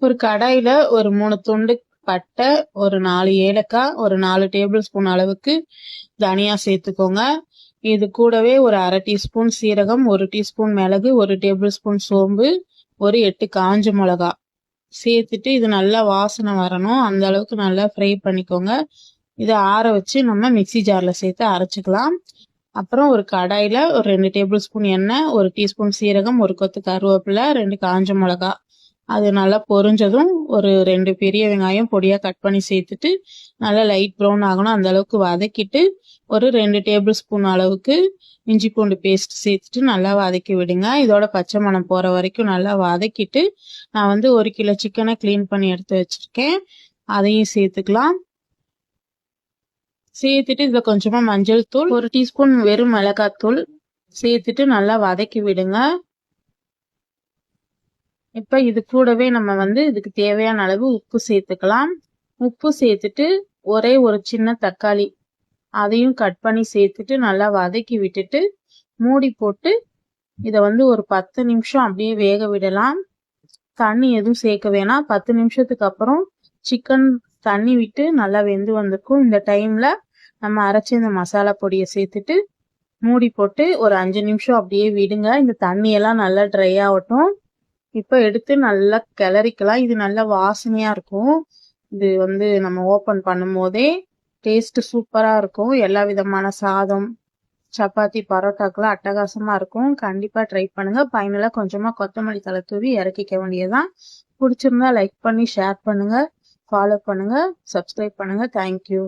ஒரு கடாயில ஒரு 3 துண்டு பட்டை, ஒரு 4 ஏலக்காய், ஒரு 4 டேபிள் ஸ்பூன் அளவுக்கு தனியா சேர்த்துக்கோங்க. இது கூடவே ஒரு 1/2 டீஸ்பூன் சீரகம், 1 டீஸ்பூன் மிளகு, 1 டேபிள் ஸ்பூன் சோம்பு, ஒரு 8 காஞ்ச மிளகா சேர்த்துட்டு இது நல்லா வாசனை வரணும். அந்த அளவுக்கு நல்லா ஃப்ரை பண்ணிக்கோங்க. இதை ஆற வச்சு நம்ம மிக்சி ஜார்ல சேர்த்து அரைச்சிக்கலாம். அப்புறம் ஒரு கடாயில ஒரு 2 டேபிள் ஸ்பூன் எண்ணெய், 1 டீஸ்பூன் சீரகம், 1 கொத்து கருவேப்பிலை, 2 காஞ்ச மிளகா அது நல்லா பொரிஞ்சதும் ஒரு 2 பெரிய வெங்காயம் பொடியா கட் பண்ணி சேர்த்துட்டு நல்லா லைட் ப்ரௌன் ஆகணும் அந்த அளவுக்கு வதக்கிட்டு ஒரு 2 டேபிள் ஸ்பூன் அளவுக்கு இஞ்சி பூண்டு பேஸ்ட் சேர்த்துட்டு நல்லா வதக்கி விடுங்க. இதோட பச்சை மணம் போற வரைக்கும் நல்லா வதக்கிட்டு நான் வந்து 1 கிலோ சிக்கனை கிளீன் பண்ணி எடுத்து வச்சிருக்கேன். அதையும் சேர்த்துக்கலாம். சேர்த்துட்டு இதுல கொஞ்சமா மஞ்சள் தூள், 1 டீஸ்பூன் வெறும் மிளகாய் தூள் சேர்த்துட்டு நல்லா வதக்கி விடுங்க. இப்ப இது கூடவே நம்ம வந்து இதுக்கு தேவையான அளவு உப்பு சேர்த்துக்கலாம். உப்பு சேர்த்துட்டு ஒரே ஒரு சின்ன தக்காளி அதையும் கட் பண்ணி சேர்த்துட்டு நல்லா வதக்கி விட்டுட்டு மூடி போட்டு இதை வந்து ஒரு 10 நிமிஷம் அப்படியே வேக விடலாம். தண்ணி எதுவும் சேர்க்க வேணாம். 10 நிமிஷத்துக்கு அப்புறம் சிக்கன் தண்ணி விட்டு நல்லா வெந்து வந்திருக்கும். இந்த டைம்ல நம்ம அரைச்ச இந்த மசாலா பொடியை சேர்த்துட்டு மூடி போட்டு ஒரு 5 நிமிஷம் அப்படியே விடுங்க. இந்த தண்ணியெல்லாம் நல்லா ட்ரை ஆகட்டும். இப்ப எடுத்து நல்லா கிளறிக்கலாம். இது நல்லா வாசனையா இருக்கும். இது வந்து நம்ம ஓபன் பண்ணும் போதே டேஸ்ட் சூப்பரா இருக்கும். எல்லா விதமான சாதம், சப்பாத்தி, பரோட்டாக்கெல்லாம் அட்டகாசமா இருக்கும். கண்டிப்பா ட்ரை பண்ணுங்க. ஃபைனலா கொஞ்சமா கொத்தமல்லி தழை தூவி இறக்கிக்க வேண்டியதுதான். பிடிச்சிருந்தா லைக் பண்ணி ஷேர் பண்ணுங்க, ஃபாலோ பண்ணுங்க, சப்ஸ்கிரைப் பண்ணுங்க. தேங்க்யூ.